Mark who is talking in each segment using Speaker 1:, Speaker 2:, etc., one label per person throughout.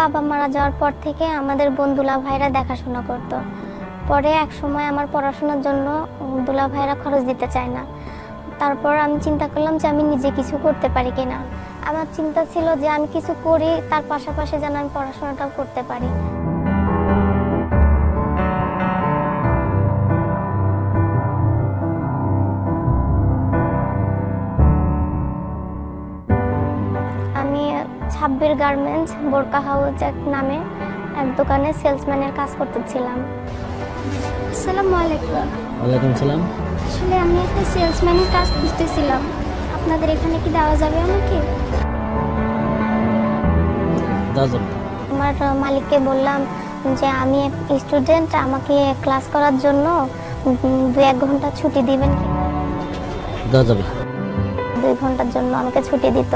Speaker 1: বাবা মারা যাওয়ার পর থেকে আমাদের বোন দুলা ভাইরা দেখাশোনা করতো। পরে এক সময় আমার পড়াশোনার জন্য দুলা ভাইরা খরচ দিতে চায় না। তারপর আমি চিন্তা করলাম যে আমি নিজে কিছু করতে পারি কিনা। আমার চিন্তা ছিল যে আমি কিছু করি, তার পাশাপাশি যেন আমি পড়াশোনাটাও করতে পারি। আমি ছাব্বির গার্মেন্টস বোরকা হাউস নামে এক দোকানে সেলসম্যানের কাজ করতেছিলাম।
Speaker 2: আসসালামু আলাইকুম।
Speaker 3: ওয়ালাইকুম সালাম।
Speaker 2: আসলে আমি একটা সেলসম্যানের কাজ খুঁজতেছিলাম, আপনাদের এখানে কি দেওয়া যাবে আমাকে?
Speaker 1: আমার মালিককে বললাম যে আমি স্টুডেন্ট, আমাকে ক্লাস করার জন্য 2-1 ঘন্টা ছুটি দিবেন। 2 ঘন্টার জন্য আমাকে ছুটি দিত।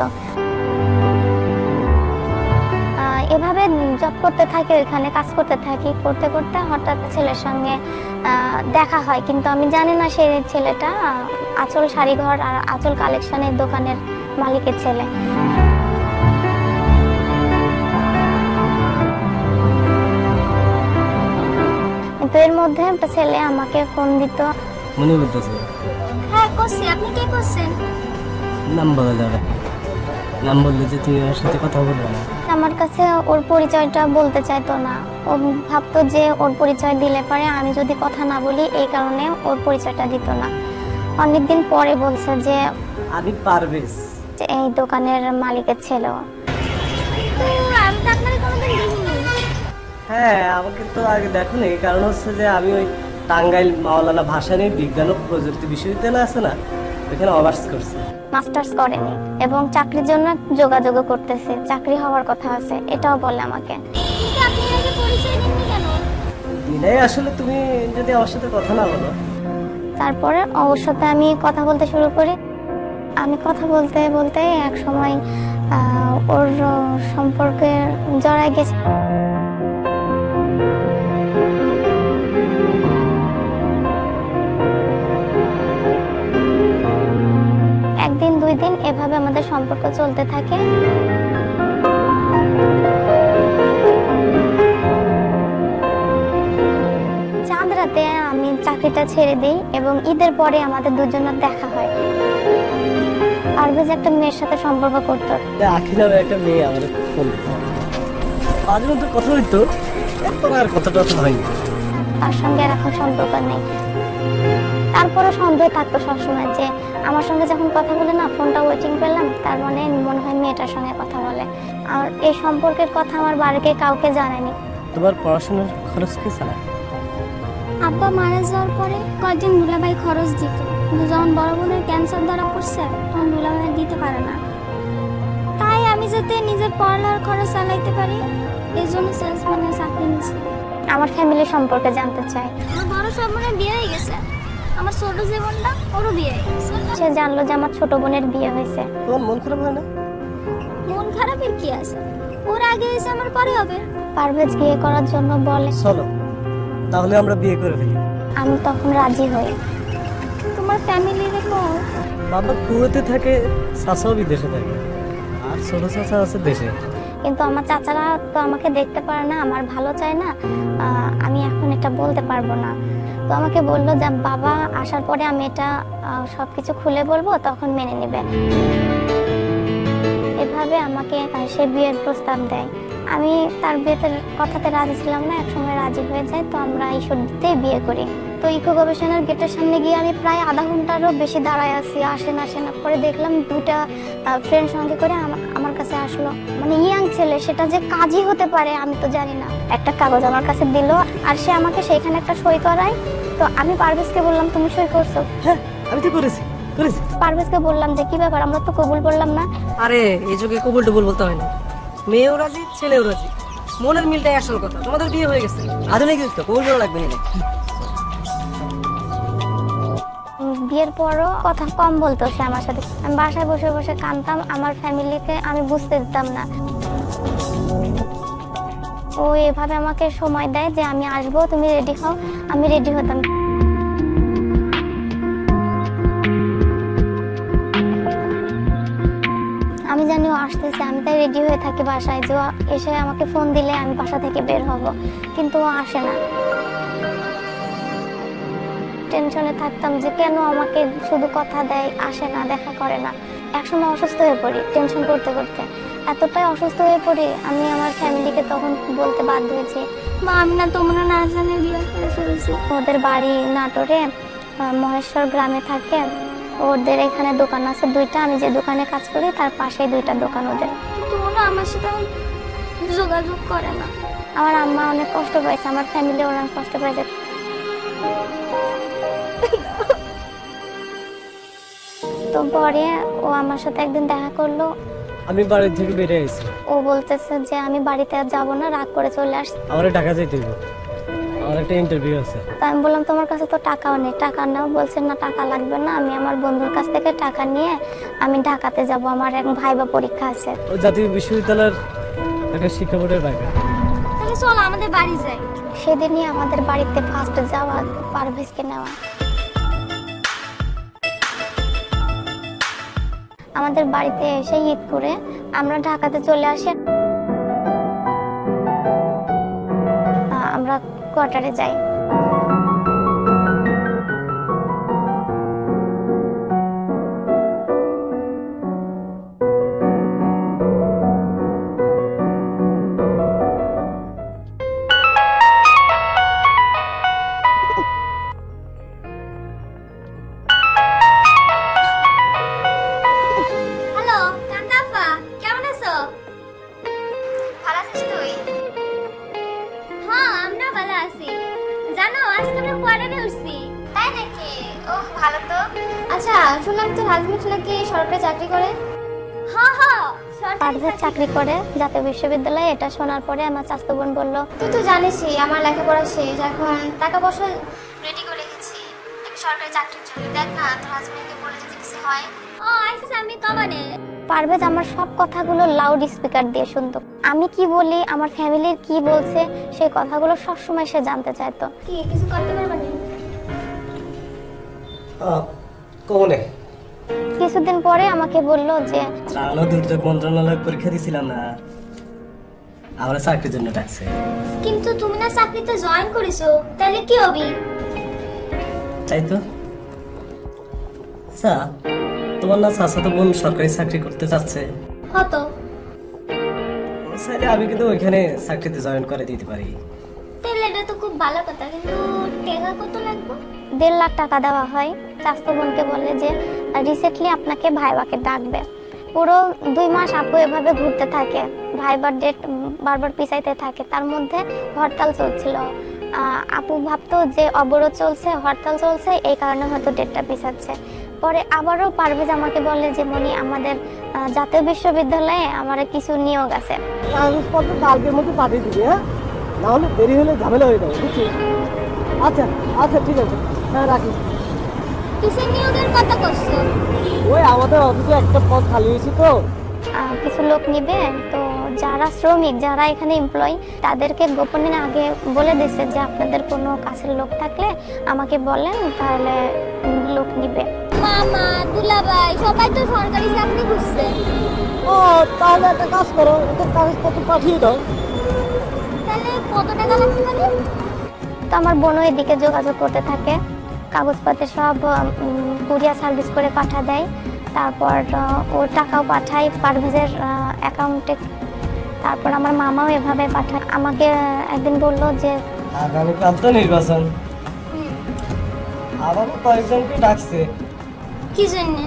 Speaker 1: এভাবে জব করতে থাকি, ওইখানে কাজ করতে থাকি। করতে করতে হঠাৎ ছেলের সঙ্গে দেখা হয়, কিন্তু আমি জানি না সেই ছেলেটা আঁচল শাড়িঘর আর আঁচল কালেকশনের দোকানের মালিকের ছেলে। কিন্তু এর মধ্যে একটা ছেলে আমাকে ফোন দিত।
Speaker 3: মনে বলতেছে?
Speaker 2: হ্যাঁ করছি। আপনি কি করছেন?
Speaker 3: নাম বলা যাবে? নাম বললে যে তুমি আমার সাথে কথা বলবে না।
Speaker 1: আমার কাছে ওর পরিচয়টা বলতে চাইতো না। ও ভাবতো যে ওর পরিচয় দিলে পারে আমি যদি কথা না বলি, এই কারণে ওর পরিচয়টা দিত না। অনেকদিন পরে বলছে যে
Speaker 3: আমি পারভেজ,
Speaker 1: এই দোকানের মালিকের ছেলে।
Speaker 2: তো আমি তো আপনাকে কোনোদিন দেখিনি।
Speaker 3: হ্যাঁ আমাকে তো আগে দেখো না। এই কারণ হচ্ছে যে আমি ওই টাঙ্গাইল মাওলানা ভাসানী বিজ্ঞান ও প্রযুক্তি বিশ্ববিদ্যালয় আছে না, ওইখানে অনার্স করছি।
Speaker 1: মাস্টার্স করেনি এবং চাকরির জন্য যোগাযোগ করতেছে, চাকরি হওয়ার কথা আছে, এটাও বলে আমাকে।
Speaker 2: কিন্তু আপনি আগে পরিচয় দেননি কেন?
Speaker 3: দিনাই আসলে তুমি যদি আমার সাথে কথা না বলো।
Speaker 1: তারপরে ওর সাথে আমি কথা বলতে শুরু করি। আমি কথা বলতে বলতে এক সময় ওর সম্পর্কে জড়ায় গেছে। একদিন 2 দিন এভাবে আমাদের সম্পর্ক চলতে থাকে। চাঁদ রাতে আমি চাকরিটা ছেড়ে দিই এবং ঈদের পরে আমাদের দুজনের দেখা হয়। পারভেজ একটা মেয়ের সাথে সম্পর্ক করতো।
Speaker 3: আখিরার একটা মেয়ে আমাদের ফোন দিত, মাঝে মধ্যে কথা হইতো, এখন আর কথাটা তো হয়নি।
Speaker 1: তার সঙ্গে আর এখন সম্পর্ক নেই। তারপরে সন্দেহ থাকতো সবসময় যে আমার সঙ্গে যখন কথা বলে না, ফোনটা ওয়েটিং পেলাম, তার মানে মনে হয় মেয়েটার সঙ্গে কথা বলে। আর এই সম্পর্কের কথা আমার বাড়িতে কাউকে জানায়নি।
Speaker 3: তোমার পড়াশোনার খরচ কে চালায়?
Speaker 2: আব্বা মারা যাওয়ার পরে কয়েকদিন দুলাভাই খরচ দিত, কিন্তু যখন বড় বোনের ক্যান্সার ধরা পড়ছে তখন দুলাভাই দিতে পারে না। তাই আমি যাতে নিজের পড়ার খরচ চালাইতে পারি, এই জন্য সেলসম্যানের চাকরি নিয়েছি।
Speaker 1: আমার ফ্যামিলি সম্পর্কে জানতে চাই।
Speaker 2: আমার বড় সব বোনের বিয়ে হয়ে গেছে, আমার ছোট যে বোনটা ওরও বিয়ে হয়ে গেছে।
Speaker 1: সে জানলো যে আমার ছোট বোনের বিয়ে হয়েছে।
Speaker 3: তোমার মন খারাপ হয় না?
Speaker 2: মন খারাপের কি আছে, ওর আগে হয়েছে আমার পরে হবে।
Speaker 1: পারভেজ বিয়ে করার জন্য বলে।
Speaker 3: চলো তাহলে আমরা বিয়ে করে ফেলি।
Speaker 1: আমি তখন রাজি হই।
Speaker 2: তোমার ফ্যামিলি দেখো,
Speaker 3: বাবা কুয়েতে থাকে, চাচাও বিদেশে থাকে, আর ছোট চাচা আছে দেশে।
Speaker 1: কিন্তু আমার চাচারা তো আমাকে দেখতে পারে না, আমার ভালো চায় না। আমি এখন এটা বলতে পারবো না। তো আমাকে বললো যে বাবা আসার পরে আমি এটা সবকিছু খুলে বলবো, তখন মেনে নেবে। এভাবে আমাকে সে বিয়ের প্রস্তাব দেয়। আমি তার বিয়েতে কথাতে রাজি ছিলাম না, একসময় রাজি হয়ে যায়। তো আমরা ঈশ্বরদীতে বিয়ে করি। তো ইকো গবেষণার গেটের সামনে গিয়ে আমি প্রায় আধা ঘন্টারও বেশি দাঁড়ায় আছি, আসে না। পরে দেখলাম 2টা ফ্রেন্ড সঙ্গে করে আমার কাছে আসলো। মানে ইয়াং ছেলে, সেটা যে কাজই হতে পারে আমি তো জানি না। একটা কাগজ আমার কাছে দিল, আর সে আমাকে সেখানে একটা সই করায়। তো আমি পারভেজকে বললাম তুমি সই করছো?
Speaker 3: হ্যাঁ আমি তো করেছি।
Speaker 1: পারভেজকে বললাম যে কি ব্যাপার, আমরা তো কবুল বললাম না।
Speaker 4: আরে এই যুগে কবুল টবুল বলতে হয় না, মেয়েও রাজি ছেলেও রাজি, মনের মিলটাই আসল কথা। তোমাদের বিয়ে হয়ে গেছে, আধুনিক যুগ তো, কবুল বলা লাগবে না।
Speaker 1: বিয়ের পরও কথা কম বলতো সে আমার সাথে। আমি বাসায় বসে বসে কাঁদতাম, আমার ফ্যামিলিকে আমি বুঝতে দিতাম না। ও এভাবে আমাকে সময় দেয় যে আমি আসবো, তুমি রেডি হও। আমি রেডি হতাম। আমি জানি আসতেছে, আমি তাই রেডি হয়ে থাকি বাসায় যে ও এসে আমাকে ফোন দিলে আমি বাসা থেকে বের হব, কিন্তু ও আসে না। টেনশনে থাকতাম যে কেন আমাকে শুধু কথা দেয়, আসে না, দেখা করে না। একসময় অসুস্থ হয়ে পড়ি টেনশন করতে করতে, এতটাই অসুস্থ হয়ে পড়ি আমি আমার ফ্যামিলিকে তখন বলতে বাধ্য হয়েছি।
Speaker 2: মা আমি না তোমরা না জানে বিয়ে করে ফেলেছি।
Speaker 1: ওদের বাড়ি নাটোরে, মহেশ্বর গ্রামে থাকে। ওদের এখানে দোকান আছে 2টা, আমি যে দোকানে কাজ করি তার পাশেই 2টা দোকান ওদের।
Speaker 2: কিন্তু ওরা আমার সাথে যোগাযোগ করে না।
Speaker 1: আমার আম্মা অনেক কষ্ট পাইছে, আমার ফ্যামিলি অনেক কষ্ট পাইছে। তো পরে ও আমার সাথে একদিন দেখা করলো।
Speaker 3: আমি বাড়ি থেকে বেরিয়ে এসেছি,
Speaker 1: ও বলতেছে যে আমি বাড়িতে আর যাবো না, রাগ করে চলে আসছি।
Speaker 3: আমার ঢাকা যেতে হবে, আমার একটা ইন্টারভিউ আছে।
Speaker 1: তো আমি বললাম তোমার কাছে তো টাকাও নেই, টাকা নাও। বলছে না টাকা লাগবে না, আমি আমার বন্ধুর কাছ থেকে টাকা নিয়ে আমি ঢাকাতে যাব, আমার এক ভাইবা পরীক্ষা আছে।
Speaker 3: ও জাতীয় বিশ্ববিদ্যালয়ের একটা শিক্ষা বোর্ডের বাইরে।
Speaker 2: তাহলে চল আমাদের বাড়ি যাই।
Speaker 1: সেদিনই আমাদের বাড়িতে ফার্স্ট যাওয়া, পারভেজকে নেওয়া। আমাদের বাড়িতে এসে ঈদ করে আমরা ঢাকাতে চলে আসি। আমরা কোয়ার্টারে যাই।
Speaker 2: হ্যালো কান্দাফা, কেমন আছো? ভালো আছিস তুই? হ্যাঁ আমরা ভালো আছি। জানো আজকে আমরা কোয়ার্টারে উঠছি। তাই নাকি? ওহ ভালো তো। আচ্ছা শুনলাম তোর হাজবেন্ড নাকি সরকারি চাকরি করে। হ্যাঁ হ্যাঁ
Speaker 1: পারভেজ চাকরি করে জাতীয় বিশ্ববিদ্যালয়ে। এটা শোনার পরে আমার চাচাতো বোন বলল,
Speaker 2: তুই তো জানিসই আমার লেখাপড়া শেষ, এখন টাকা পয়সা রেডি করে রেখেছি একটা সরকারি চাকরির জন্য। দেখ না তোর হাজবেন্ডকে বলে যদি কিছু হয়। ও আচ্ছা আমি কমানে।
Speaker 1: পারভেজ আমার সব কথাগুলো লাউড স্পিকার দিয়ে শুনতো। আমি কি বলি, আমার ফ্যামিলির কি বলছে, সেই কথাগুলো সবসময় সে জানতে চাইতো।
Speaker 2: কি কিছু করতে পারবে না?
Speaker 3: কোনে
Speaker 1: কিছুদিন পরে আমাকে বলল যে
Speaker 3: ত্রাণ ও দুর্যোগ মন্ত্রণালয় পরীক্ষা দিয়েছিলাম না, আমার চাকরির জন্য ডাকছে।
Speaker 2: কিন্তু তুমি না চাকরিতে জয়েন করেছো, তাহলে কি হবে?
Speaker 3: তাই তো। আচ্ছা তোমার না চাচাতো বোন সরকারি চাকরি করতে চাচ্ছে?
Speaker 2: হতো।
Speaker 3: চাইলে আমি কিন্তু ওইখানে চাকরিতে জয়েন করে দিতে পারি।
Speaker 2: তাহলে এটা তো খুব ভালো কথা, কিন্তু টাকা কত লাগবে?
Speaker 1: 1.5 লাখ টাকা দেওয়া হয়। চাচাতো বোনকে বলে যে রিসেন্টলি আপনাকে ভাইবাকে ডাকবে। পুরো 2 মাস আপু এভাবে ঘুরতে থাকে, ভাইবার ডেট বারবার পিছাইতে থাকে। তার মধ্যে হরতাল চলছিল। আপু ভাবতো যে অবরোধ চলছে, হরতাল চলছে, এই কারণে হয়তো ডেটটা পিছাচ্ছে। পরে আবারও পারভেজ আমাকে বলে যে মনি আমাদের জাতীয় বিশ্ববিদ্যালয়ে আমার কিছু নিয়োগ আছে।
Speaker 3: কাগজপত্র কালকের মধ্যে পাঠিয়ে দিবি, হ্যাঁ? না হলে দেরি হলে ঝামেলা হয়ে যাবে, বুঝছিস? আচ্ছা আচ্ছা ঠিক আছে, হ্যাঁ রাখি।
Speaker 2: কিসের নিয়োগের কথা করছো?
Speaker 3: ওই আমাদের অফিসে একটা পদ খালি হয়েছে তো।
Speaker 1: কিছু লোক নিবে, তো যারা শ্রমিক, যারা এখানে এমপ্লয়ি, তাদেরকে গোপনে আগে বলে দিচ্ছে যে আপনাদের কোনো কাছের লোক থাকলে আমাকে বলেন, তাহলে লোক নিবে।
Speaker 2: মামা দুলাভাই সবাই তো সরকারি চাকরি খুঁজছে।
Speaker 3: ও তাহলে একটা কাজ করো, ওদের কাগজপত্র পাঠিয়ে দাও।
Speaker 2: তাহলে কত টাকা লাগতে পারে?
Speaker 1: তো আমার বোনও এদিকে যোগাযোগ করতে থাকে, কাগজপত্র সব কুরিয়ার সার্ভিস করে পাঠা দেয়। তারপর ও টাকাও পাঠায় পারভেজের অ্যাকাউন্টে। তারপর আমার মামাও এভাবে পাঠায়। আমাকে একদিন বললো যে
Speaker 3: আগামীকাল তো নির্বাচন, আবার কয়েকজনকে ডাকছে,
Speaker 2: কি জন্য?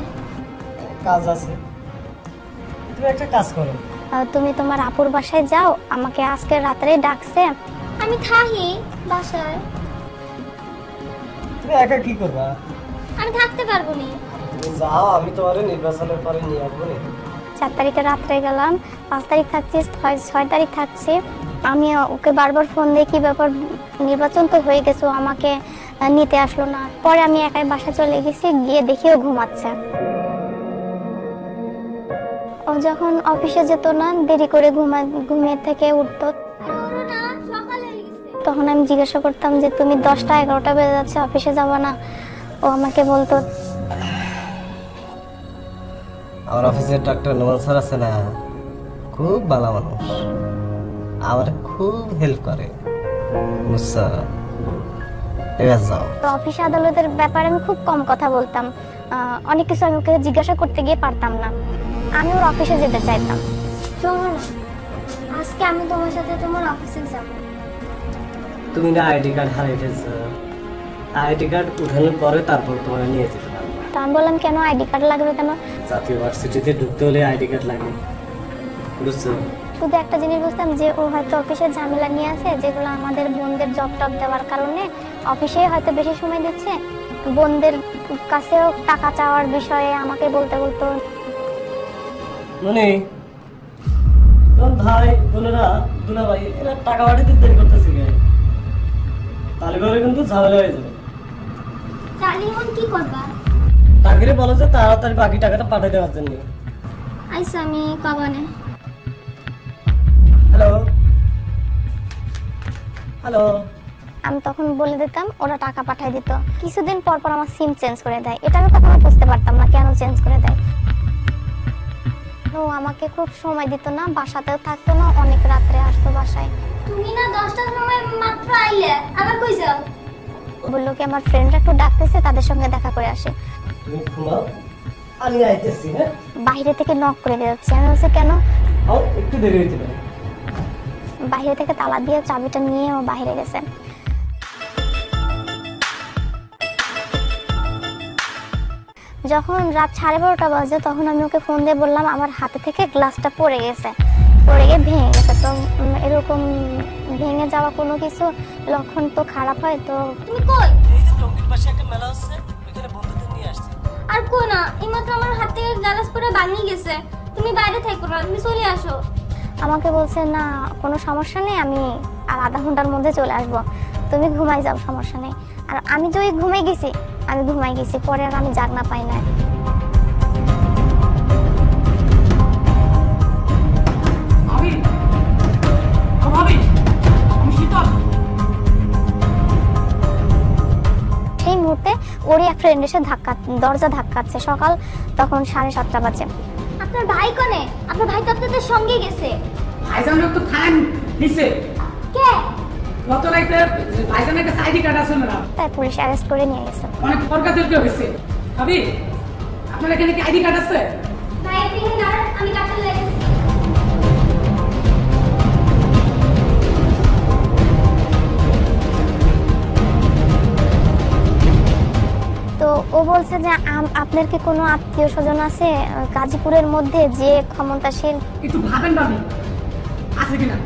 Speaker 3: কাজ আছে। তুমি একটা কাজ করো,
Speaker 1: তুমি তোমার আপুর বাসায় যাও, আমাকে আজকে রাত্রে ডাকছে।
Speaker 2: আমি থাকি বাসায়।
Speaker 3: তুমি একা কি করবা?
Speaker 2: আমি থাকতে পারবো না।
Speaker 3: তুমি যাও, আমি তোমার নির্বাচনের পরে নিয়ে আসবো।
Speaker 1: 4 তারিখে রাত্রে গেলাম, 5 তারিখ থাকছি, 6 তারিখ থাকছি। আমি ওকে বারবার ফোন দিয়ে কি ব্যাপার, নির্বাচন তো হয়ে গেছে, ও আমাকে নিতে আসলো না। পরে আমি একাই বাসা চলে গেছি, গিয়ে দেখি ও ঘুমাচ্ছে। ও যখন অফিসে যেত না, দেরি করে ঘুমিয়ে থেকে উঠতো, তখন আমি জিজ্ঞাসা করতাম যে তুমি 10টা 11টা বেজে যাচ্ছে, অফিসে যাবো না? ও আমাকে বলতো
Speaker 3: আমার অফিসের ডাক্তার নোমান স্যার আছে না, খুব ভালো মানুষ, আমার খুব হেল্প করে, বুঝছো? এবার যাও।
Speaker 1: তো অফিস আদালতের ব্যাপারে আমি খুব কম কথা বলতাম, অনেক কিছু আমি ওকে জিজ্ঞাসা করতে গিয়ে পারতাম না। আমি ওর অফিসে যেতে চাইতাম।
Speaker 2: চলো না, আজকে আমি তোমার সাথে তোমার অফিসে যাবো।
Speaker 3: তুমি না আইডি কার্ড হারিয়ে ফেলছো, আইডি কার্ড উঠানোর পরে তারপর তোমার নিয়ে যেতে পারবো।
Speaker 1: তো আমি বললাম, কেন আইডি কার্ড লাগবে কেন?
Speaker 3: জাতীয় ভার্সিটিতে ঢুকতে হলে আইডি কার্ড লাগে, বুঝছো?
Speaker 1: শুধু একটা জিনিস বুঝতাম যে ও হয়তো অফিসের ঝামেলা নিয়ে আছে, যেগুলো আমাদের বোনদের জব টব দেওয়ার কারণে অফিসে হয়তো বেশি সময় দিচ্ছে। বোনদের কাছেও টাকা চাওয়ার বিষয়ে আমাকে বলতে বলতো।
Speaker 3: মানে তোর ভাই বোনেরা দুলাভাই এরা টাকা পাঠাতে দেরি করতেছে কেন? তাহলে করে কিন্তু ঝামেলা হয়ে যাবে।
Speaker 2: তাহলে এখন কি করবা?
Speaker 3: তাকে বলো যে তাড়াতাড়ি বাকি টাকাটা পাঠিয়ে দেওয়ার জন্য।
Speaker 2: আইসা আমি কবানে।
Speaker 3: Hello hello.
Speaker 1: আমি তখন বলে দিতাম, ওরা টাকা পাঠিয়ে দিত। কিছুদিন পর পর আমার সিম চেঞ্জ করে দেয়, এটা আমি কখনো বুঝতে পারতাম না কেন চেঞ্জ করে দেয়। ও আমাকে খুব সময় দিত না, বাসাতেও থাকতো না, অনেক রাত্রে আসতো বাসায়।
Speaker 2: তুমি না 10টার সময় মাত্র আইলে, আবার কই যাও?
Speaker 1: বললো কি আমার ফ্রেন্ডরা একটু ডাকতেছে, তাদের সঙ্গে দেখা করে আসে।
Speaker 3: তুমি ঘুমাও, আমি আইতেছি। হ্যাঁ,
Speaker 1: বাইরে থেকে নক করে দিয়েছে। আমি বলছি কেন?
Speaker 3: একটু দেরি হইতে পারে।
Speaker 1: বাইরে থেকে তালা দিয়ে চাবিটা নিয়ে ও বাইরে গেছে। যখন রাত 12:30 বাজে, তখন আমি ওকে ফোন দিয়ে বললাম আমার হাতে থেকে গ্লাসটা পড়ে গেছে, পড়ে গিয়ে ভেঙে গেছে। তো এরকম ভেঙে যাওয়া কোনো কিছু লক্ষণ তো খারাপ হয়। তো
Speaker 2: তুমি কই?
Speaker 3: এই যে টঙ্গীর পাশে একটা মেলা হচ্ছে, ওখানে বন্ধুদের নিয়ে আসছি।
Speaker 2: আর কই না, এইমাত্র আমার হাত থেকে গ্লাস পড়ে ভাঙি গেছে। তুমি বাইরে থেকো না, তুমি চলে আসো।
Speaker 1: আমাকে বলছে না কোনো সমস্যা নেই, আমি আর আধা ঘন্টার মধ্যে চলে আসবো, তুমি ঘুমাই যাও, সমস্যা নেই। আর আমি যে ঘুমাই গেছি, আমি ঘুমাই গেছি, পরে আর আমি জাগনা পাই না। সেই মুহূর্তে ওরই এক ফ্রেন্ড এসে দরজা ধাক্কাচ্ছে। সকাল তখন 7:30 বাজে।
Speaker 2: আপনার ভাই কোনে? আপনার ভাই তো আপনাদের সঙ্গে গেছে।
Speaker 5: ভাইজান তো থান নিছে
Speaker 2: কে?
Speaker 5: গত রাইতে ভাইজানের কাছে আইডি কার্ড আছে না,
Speaker 1: তাই পুলিশ অ্যারেস্ট করে নিয়ে গেছে।
Speaker 5: অনেক তর্কাতর্কি হয়েছে। ভাবি আপনার এখানে কি আইডি কার্ড আছে?
Speaker 2: ভাই আপনি এখানে দাঁড়ান, আমি কাটতে লাগছি।
Speaker 1: তো ও বলছে যে আপনার কি কোনো আত্মীয় স্বজন আছে গাজীপুরের মধ্যে যে ক্ষমতাশীল?
Speaker 5: একটু ভাবেন ভাবি আছে কিনা।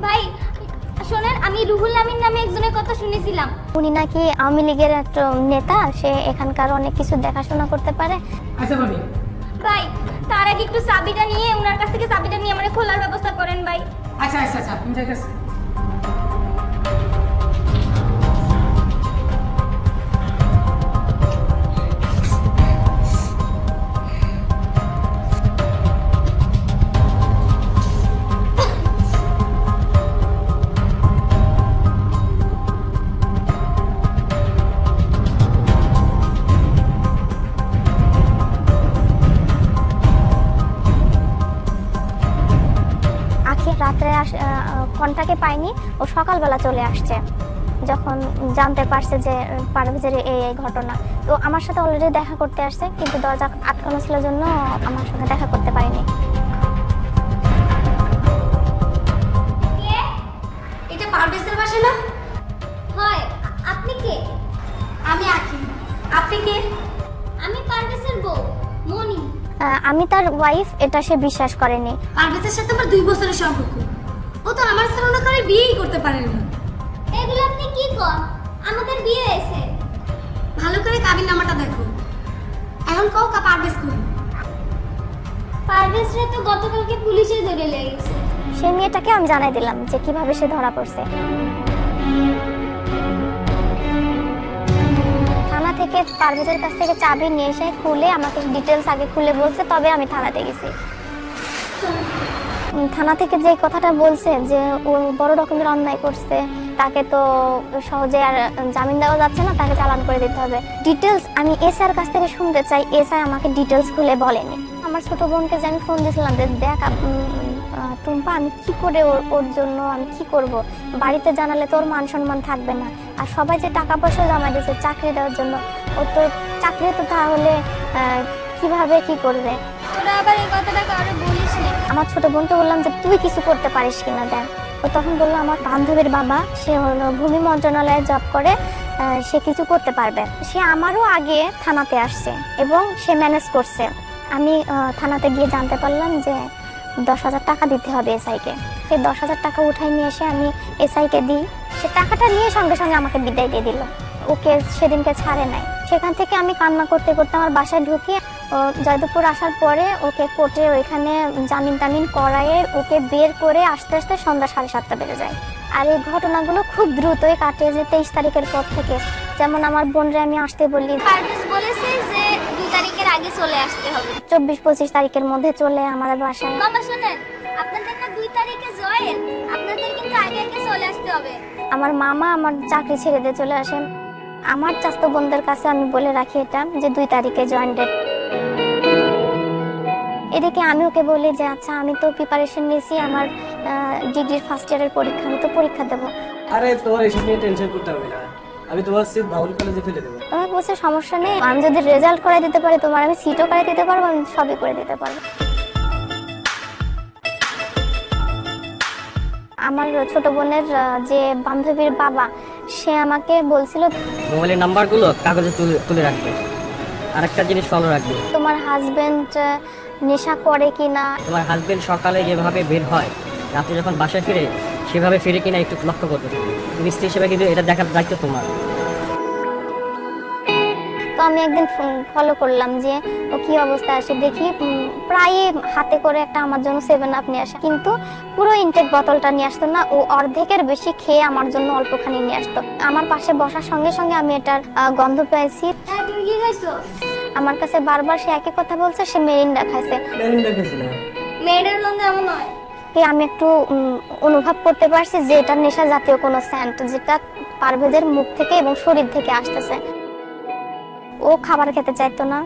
Speaker 2: ভাই শোনেন, আমি রুহুল আমিন নামে একজনের কথা শুনেছিলাম।
Speaker 1: উনি নাকি আওয়ামী লীগের একটা নেতা, সে এখানকার অনেক কিছু দেখাশোনা করতে পারে।
Speaker 5: আচ্ছা ভাবি,
Speaker 2: ভাই তার আগে একটু চাবিটা নিয়ে, ওনার কাছ থেকে চাবিটা নিয়ে আমার খোলার ব্যবস্থা করেন ভাই।
Speaker 5: আচ্ছা আচ্ছা আচ্ছা তুমি যাইতেছি।
Speaker 1: আখি রাত্রে কন্টাকে পাইনি, ও সকালবেলা চলে আসছে যখন জানতে পারছে যে পারভেজের এই ঘটনা। তো আমার সাথে অলরেডি দেখা করতে আসছে, কিন্তু দরজা আটকানো ছিল জন্য আমার সঙ্গে দেখা করতে পারিনি।
Speaker 2: এটা পারভেজের বাসা না? হয়। আপনি কে? আমি আখি। আপনি কে? আমি পারভেজের বউ মনি।
Speaker 1: আমি তার ওয়াইফ, এটা সে বিশ্বাস করেনি।
Speaker 2: পারভেজের সাথে আমার 2 বছরের সম্পর্ক। ও তো আমার ছাড়া না করে বিয়েই করতে পারে না। এগুলো আপনি কি কর? আমাদের বিয়ে হয়েছে। ভালো করে কাবিননামাটা দেখো। এখন কও পারভেজ কই? পারভেজরে তো গতকালকে পুলিশে ধরে লেগেছে।
Speaker 1: সেই মেয়েটাকে আমি জানাই দিলাম যে কিভাবে সে ধরা পড়ছে। থানা থেকে পারভেজের কাছ থেকে চাবি নিয়ে এসে খুলে আমাকে ডিটেলস আগে খুলে বলছে, তবে আমি থানাতে গেছি। থানা থেকে যে কথাটা বলছে যে ও বড় রকমের অন্যায় করছে, তাকে তো সহজে আর জামিন দেওয়া যাচ্ছে না, তাকে চালান করে দিতে হবে। ডিটেলস আমি এসআইয়ের কাছ থেকে শুনতে চাই, এসআই আমাকে ডিটেলস খুলে বলেনি। আমার ছোট বোনকে যে আমি ফোন দিয়েছিলাম যে দেখ টুম্পা আমি কি করে ওর জন্য আমি কি করব, বাড়িতে জানালে তোর মান সম্মান থাকবে না, আর সবাই যে টাকা পয়সা জমা দিয়েছে চাকরি দেওয়ার জন্য, ও তো চাকরি তো তাহলে কিভাবে কি করবে।
Speaker 2: তোরা আবার এই কথাটা কারো বলিস না।
Speaker 1: আমার ছোট বোনকে বললাম যে তুই কিছু করতে পারিস কিনা দেখ। ও তখন বললো আমার বান্ধবীর বাবা সে হলো ভূমি মন্ত্রণালয়ে জব করে, সে কিছু করতে পারবে। সে আমারও আগে থানাতে আসছে এবং সে ম্যানেজ করছে। আমি থানাতে গিয়ে জানতে পারলাম যে 10,000 টাকা দিতে হবে এসআইকে। সেই 10,000 টাকা উঠাই নিয়ে এসে আমি এসআইকে দিই। সে টাকাটা নিয়ে সঙ্গে সঙ্গে আমাকে বিদায় দিয়ে দিল, ওকে সেদিনকে ছাড়ে নাই। সেখান থেকে আমি কান্না করতে করতে আমার বাসায় ঢুকি। জয়দেবপুর আসার পরে ওকে কোর্টে ওইখানে জামিন টামিন করায়ে ওকে বের করে আস্তে আস্তে সন্ধ্যা 7:30 বেজে যায়। আর এই ঘটনাগুলো খুব দ্রুতই কাটে, যে 23 তারিখের পর থেকে। যেমন আমার বোনরে আমি আসতে বলি,
Speaker 2: পারভেজ বলেছে যে 2 তারিখের আগে চলে আসতে হবে।
Speaker 1: 24-25 তারিখের মধ্যে চলে আমাদের বাসায়।
Speaker 2: বাবা শুনেন, আপনাদের না 2 তারিখে জয়েন, আপনাদের কিন্তু আগে আগে চলে আসতে হবে।
Speaker 1: আমার মামা আমার চাকরি ছেড়ে দিয়ে চলে আসে। আমার চাচাতো বোনদের কাছে আমি বলে রাখি এটা যে 2 তারিখে জয়েন ডেট। এদিকে আমি ওকে বলি যে আচ্ছা আমি তো প্রিপারেশন নিয়েছি, আমার ডিগ্রির ফার্স্ট ইয়ারের পরীক্ষা, আমি তো পরীক্ষা দেবো।
Speaker 3: আরে তোমার এসব নিয়ে টেনশন করতে হবে না, আমি তোমার সিট বাউল কলেজে ফেলে দেবো।
Speaker 1: আমাকে বলছে সমস্যা নেই, আমি যদি রেজাল্ট করে দিতে পারি তোমার, আমি সিটও করে দিতে পারবো, আমি সবই করে দিতে পারবো। আমার ছোট বোনের যে বান্ধবীর বাবা সে আমাকে বলছিল
Speaker 4: মোবাইলের নাম্বারগুলো কাগজে তুলে রাখবে, আর একটা জিনিস ফলো রাখবে,
Speaker 1: তোমার হাজবেন্ড নেশা করে কিনা,
Speaker 4: তোমার হাজবেন্ড সকালে যেভাবে বের হয় রাতে যখন বাসায় ফিরে সেভাবে ফিরে কিনা একটু লক্ষ্য করবে। তুমি স্ত্রী হিসেবে কিন্তু এটা দেখার দায়িত্ব তোমার।
Speaker 1: তো আমি একদিন ফলো করলাম যে ও কি অবস্থা আসে, দেখি প্রায় হাতে করে একটা আমার জন্য 7 আপ নিয়ে আসে, কিন্তু পুরো ইনটেক বোতলটা নিয়ে আসতো না, ও অর্ধেকের বেশি খেয়ে আমার জন্য অল্পখানি নিয়ে আসতো। আমার পাশে বসার সঙ্গে সঙ্গে আমি এটার গন্ধ পেয়েছি।
Speaker 2: হ্যাঁ, তুমি কি খাইছো?
Speaker 1: আমার কাছে বারবার সে একই কথা বলছে, সে মেরিন্ডা খাইছে।
Speaker 3: মেরিন্ডা খেয়েছিলাম।
Speaker 2: মেয়েদের গন্ধ এমন হয়।
Speaker 1: আমি একটু অনুভব করতে পারছি যে এটা নেশা জাতীয় কোনো সেন্ট, যেটা পারভেজের মুখ থেকে এবং শরীর থেকে আসতেছে। ও খাবার খেতে চাইতো না,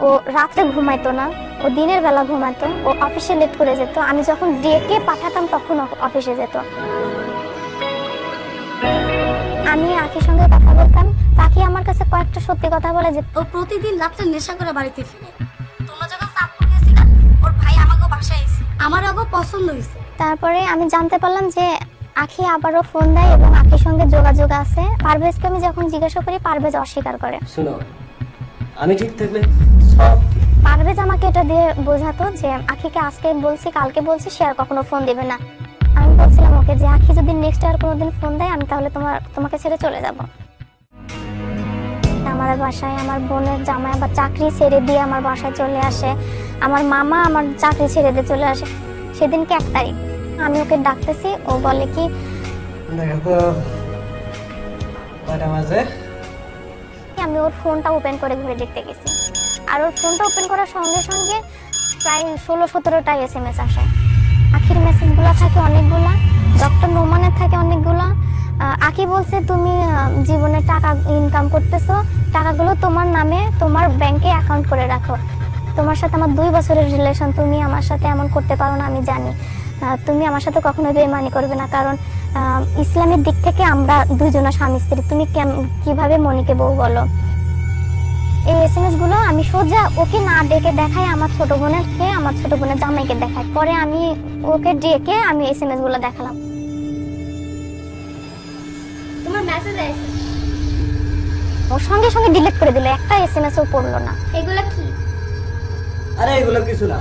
Speaker 1: ও রাত্রে ঘুমাইতো না, ও দিনের বেলা ঘুমাতো, ও অফিসে লেট করে যেত। আমি যখন ডেকে পাঠাতাম তখন অফিসে যেত। আমি আখির সঙ্গে কথা বলতাম, আখি আমার কাছে কয়েকটা সত্যি কথা বলে যে
Speaker 2: ও প্রতিদিন রাতে নেশা করে বাড়িতে ফিরে। তোমরা যখন চাঁদপুর গেছিলা, ওর ভাই আমাকে বাসায় এসে আমার আবার পছন্দ হয়েছে।
Speaker 1: তারপরে আমি জানতে পারলাম যে আখি আবারও ফোন দেয় এবং আখির সঙ্গে যোগাযোগ আছে। পারভেজকে আমি যখন জিজ্ঞাসা করি পারভেজ অস্বীকার করে।
Speaker 3: শোনো, আমি ঠিক থাকলে সব ঠিক।
Speaker 1: পারভেজ আমাকে এটা দিয়ে বোঝাতো যে আখিকে আজকে বলছি কালকে বলছি, সে আর কখনো ফোন দিবে না। আমি বলছিলাম ওকে যে আখি যদি নেক্সট আর কোনোদিন ফোন দেয় আমি তাহলে তোমাকে ছেড়ে চলে যাব। আমাদের বাসায় আমার বোনের জামাই আবার চাকরি ছেড়ে দিয়ে আমার বাসায় চলে আসে, আমার মামা আমার চাকরি ছেড়ে দিয়ে চলে আসে। সেদিনকে 1 তারিখ আমি ওকে ডাকতেছি, ও বলে কি
Speaker 3: দেখো কয়টা বাজে।
Speaker 1: আমি ওর ফোনটা ওপেন করে ঘুরে দেখতে গেছি, আর ওর ফোনটা ওপেন করার সঙ্গে সঙ্গে প্রায় 16-17টা SMS আসে। আখির মেসেজগুলো থাকে অনেকগুলা, ডক্টর নোমানের থাকে অনেকগুলা। আখি বলছে তুমি জীবনে টাকা ইনকাম করতেছো, টাকাগুলো তোমার নামে তোমার ব্যাংকে অ্যাকাউন্ট করে রাখো। তোমার সাথে আমার 2 বছরের রিলেশন, তুমি আমার সাথে এমন করতে পারো না আমি জানি। তুমি আমার সাথে কখনো বেইমানি করবে না, কারণ ইসলামের দিক থেকে আমরা 2 জনা স্বামী স্ত্রী, তুমি কিভাবে মনিকে বউ বলো। এই SMS গুলো আমি সোজা ওকে না ডেকে দেখাই আমার ছোট বোনের জামাইকে দেখাই। পরে আমি ওকে ডেকে আমি SMS গুলো দেখালাম।
Speaker 2: তোমার মেসেজ আইছে,
Speaker 1: ও সঙ্গে সঙ্গে ডিলিট করে দিল, একটা SMS ও পড়লো না।
Speaker 2: এগুলা কি?
Speaker 3: আরে এগুলো কিছু না,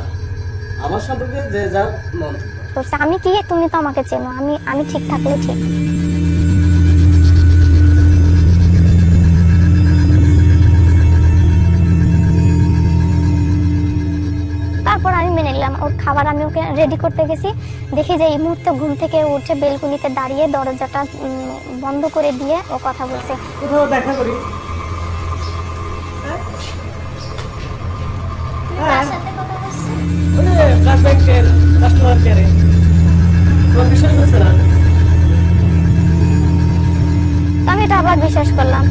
Speaker 3: আমার সম্পর্কে যে যার মন্তব্য।
Speaker 1: তো আমি কি, তুমি তো আমাকে চেনো, আমি ঠিক থাকলে ঠিক। তারপর আমি মেনে নিলাম। ওর খাবার আমি ওকে রেডি করতে গেছি, দেখি যে এই মুহূর্তে ঘুম থেকে উঠে বেলকুনিতে দাঁড়িয়ে দরজাটা বন্ধ করে দিয়ে ও কথা বলছে।
Speaker 3: কোথাও দেখা করি।
Speaker 2: কার সাথে কথা বলছো?
Speaker 3: ফ্ল্যাশব্যাক কাস্টমার কেয়ারে তোমার বিশ্বাস হচ্ছে না?
Speaker 1: আমি এটা আবার বিশ্বাস করলাম।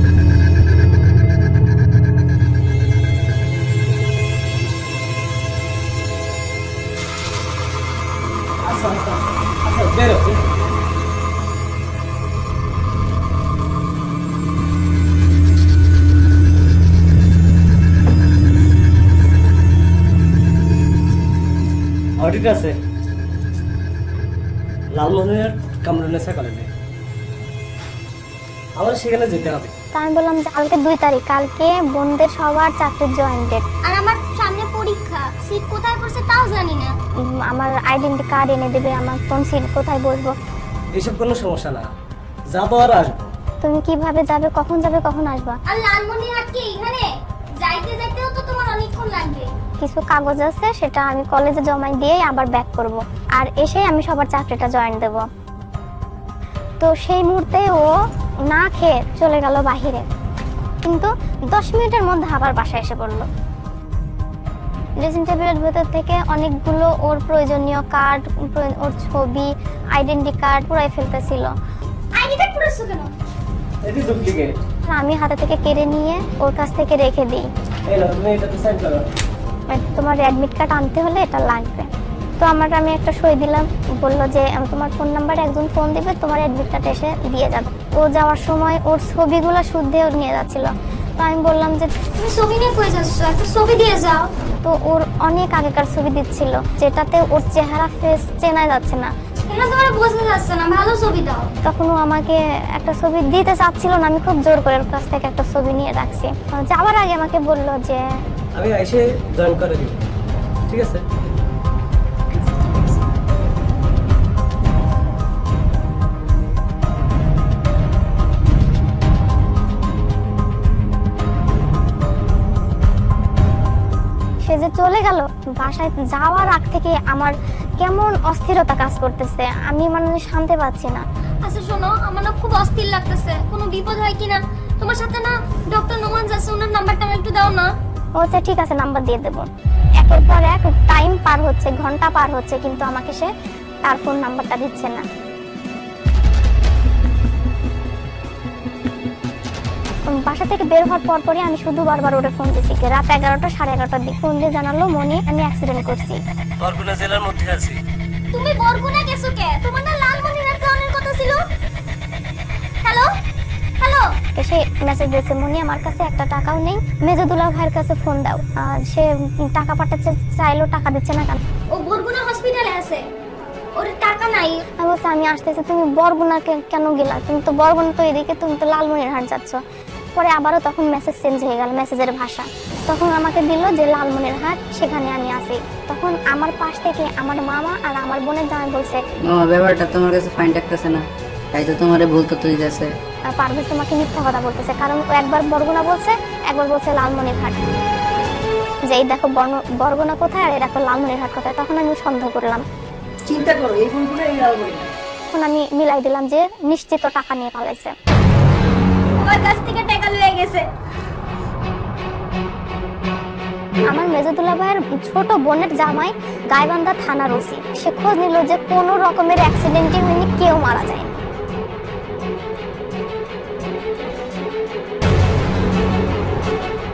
Speaker 3: ঠিক আছে, লালমোহনের কামরুন্নেসা কলেজে আমার সেখানে যেতে হবে।
Speaker 1: তা আমি বললাম যে কালকে 2 তারিখ, কালকে বোনদের সবার চাকরির জয়েন ডেট।
Speaker 2: আর আমার সামনে পরীক্ষা, সিট কোথায় পড়ছে তাও জানি না।
Speaker 1: আমার আইডেন্টি কার্ড এনে দেবে, আমার কোন সিট কোথায় বসবো।
Speaker 3: এসব কোনো সমস্যা না, যাবো আর আসবো।
Speaker 1: তুমি কিভাবে যাবে, কখন আসবা?
Speaker 2: আর লালমনিরহাট কি এখানে? যাইতে যাইতেও তো তোমার অনেকক্ষণ লাগবে।
Speaker 1: কিছু কাগজ আছে, সেটা আমি কলেজে জমা দিয়ে আবার ব্যাক করব, আর এসে আমি সবার চাকরিটা জয়েন দেব। তো সেই মুহূর্তে ও না খেয়ে চলে গেল বাহিরে, কিন্তু 10 মিনিটের মধ্যে আবার বাসায় এসে পড়লো। ড্রেসিং টেবিলের ভেতর থেকে অনেকগুলো ওর প্রয়োজনীয় কার্ড, ওর ছবি, আইডেন্টি কার্ড পুরাই ফেলতেছিল।
Speaker 2: আইডি কার্ড পুরাছো কেন?
Speaker 3: এটি ডুপ্লিকেট।
Speaker 1: আমি হাতে থেকে কেড়ে নিয়ে ওর কাছ থেকে রেখে দিই।
Speaker 3: এই নাও, তুমি এটাতে সাইন করো।
Speaker 1: তোমার অ্যাডমিট কার্ড আনতে হলে এটা লাগবে। তো আমি একটা সই দিলাম, বললো যে তোমার ফোন নাম্বারে একজন ফোন দিবে, তোমার অ্যাডমিট কার্ড এসে দিয়ে যাবে। ও যাওয়ার সময় ওর ছবিগুলো শুদ্ধে নিয়ে যাচ্ছিল। তো আমি বললাম যে
Speaker 2: তুমি ছবি নিয়ে কই যাচ্ছ? একটা ছবি দিয়ে যাও।
Speaker 1: তো ওর অনেক আগেকার ছবি দিচ্ছিল, যেটাতে ওর চেহারা ফেস চেনা যাচ্ছে না।
Speaker 2: কেন তোমার বোঝা যাচ্ছে না? ভালো ছবি দাও।
Speaker 1: তখন ও আমাকে একটা ছবি দিতে চাচ্ছিল না, আমি খুব জোর করে ওর কাছ থেকে একটা ছবি নিয়ে রাখছি। যাওয়ার আগে আমাকে বললো যে
Speaker 3: আমি এসে জয়েন করে দিব, ঠিক আছে?
Speaker 1: সে যে চলে গেল, বাসায় যাওয়ার আগ থেকে আমার কেমন অস্থিরতা কাজ করতেছে, আমি মানে শান্তি পাচ্ছি না।
Speaker 2: আচ্ছা শোনো, আমার না খুব অস্থির লাগতেছে। কোনো বিপদ হয় কিনা? তোমার সাথে না ডক্টর নোমান যাচ্ছে, ওনার নাম্বারটা আমাকে একটু দাও না।
Speaker 1: ও আচ্ছা ঠিক আছে, নাম্বার দিয়ে দেবো। একের পর এক টাইম পার হচ্ছে, ঘন্টা পার হচ্ছে, কিন্তু আমাকে সে তার ফোন নাম্বারটা দিচ্ছে না। বাসা থেকে বের হওয়ার পরপরই আমি শুধু বারবার ওটা ফোন দিচ্ছি। রাত 11টা 11:30টার দিকে ফোন দিয়ে জানালো, মনি আমি অ্যাক্সিডেন্ট করছি।
Speaker 3: বরগুনা জেলার মধ্যে আছি।
Speaker 2: তুমি বরগুনা গেছো কে? তোমার না লালমনিরহাট যাওয়ার কথা ছিল। হ্যালো হ্যালো,
Speaker 1: সে মেসেজ দিয়েছে, মনি আমার কাছে একটা টাকাও নেই, মেজদুল্লাহ ভাইয়ের কাছে ফোন দাও। সে টাকা পাঠাচ্ছে, চাইলেও টাকা দিচ্ছে না কেন?
Speaker 2: ও বরগুনা হসপিটালে আছে, ওর টাকা নাই।
Speaker 1: আমি বলছি আমি আসতেছি, তুমি বরগুনা কেন গেলা? তুমি তো বরগুনা তো এদিকে, তুমি তো লালমনিরহাট যাচ্ছ। পরে আবারও তখন মেসেজ চেঞ্জ হয়ে গেল, মেসেজের ভাষা। তখন আমাকে দিল যে লালমনিরহাট, সেখানে আমি আছি। তখন আমার পাশ থেকে আমার মামা আর আমার বোনের জামাই বলছে,
Speaker 6: ব্যাপারটা তোমার কাছে ফাইন লাগতেছে না, তাই তো তোমারে বলতো তুই যাচ্ছে।
Speaker 1: পারভেজ তোমাকে মিথ্যা কথা বলতেছে, কারণ ও একবার বরগুনা বলছে, একবার বলছে লালমনিরহাট। যে এই দেখো বরগুনা কোথায় আর এই দেখো লালমনিরহাট কোথায়। তখন আমি সন্দেহ করলাম,
Speaker 4: চিন্তা করো, এই ফোনগুলো এই লালমনি।
Speaker 1: তখন আমি মিলাই দিলাম যে নিশ্চিত টাকা নিয়ে পালাইছে।
Speaker 2: আমার কাছ থেকে টাকা লয়ে গেছে।
Speaker 1: আমার মেজদুল্লাহ ভাইয়ের ছোট বোনের জামাই গাইবান্ধা থানার ওসি, সে খোঁজ নিল যে কোনো রকমের অ্যাক্সিডেন্টই হয়নি, কেউ মারা যায়নি।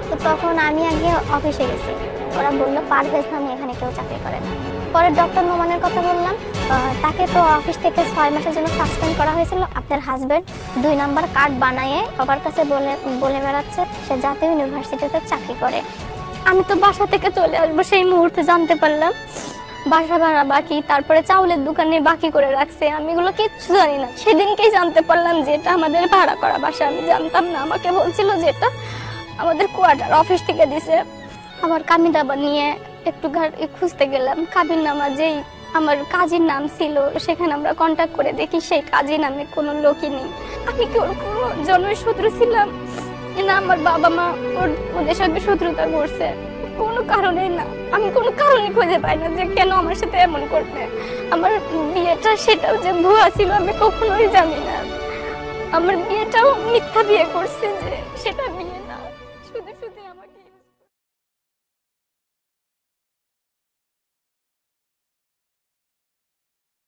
Speaker 1: তো তখন আমি আগে অফিসে গেছি, ওরা বললো পারভেজ নামে এখানে কেউ চাকরি করে না। পরে ডক্টর নোমানের কথা বললাম, তাকে তো অফিস থেকে 6 মাসের জন্য সাসপেন্ড করা হয়েছিল। আপনার হাজবেন্ড 2 নাম্বার কার্ড বানিয়ে সবার কাছে বলে বেড়াচ্ছে সে জাতীয় ইউনিভার্সিটিতে চাকরি করে। আমি তো বাসা থেকে চলে আসবো সেই মুহূর্তে জানতে পারলাম বাসা ভাড়া বাকি, তারপরে চাউলের দোকানে বাকি করে রাখছে। আমি এগুলো কিচ্ছু জানি না। সেদিনকেই জানতে পারলাম যে এটা আমাদের ভাড়া করা বাসা, আমি জানতাম না। আমাকে বলছিল যে এটা আমাদের কোয়ার্টার, অফিস থেকে দিছে। আমার কামিনামা নিয়ে একটু খুঁজতে গেলাম, কামিনামা যেই আমার কাজীর নাম ছিল, সেখানে আমরা কন্ট্যাক্ট করে দেখি সেই কাজী নামে কোনো লোকই নেই। আমি কি ওর কোনো জন্মের শত্রু ছিলাম না? আমার বাবা মা ওদের সাথে শত্রুতা করছে, কোনো কারণেই না। আমি কোনো কারণই খুঁজে পাই না যে কেন আমার সাথে এমন করবে। আমার বিয়েটা সেটাও যে ভুয়া ছিল আমি কখনোই জানি না। আমার বিয়েটাও মিথ্যা বিয়ে করছে, যে সেটা বিয়ে না।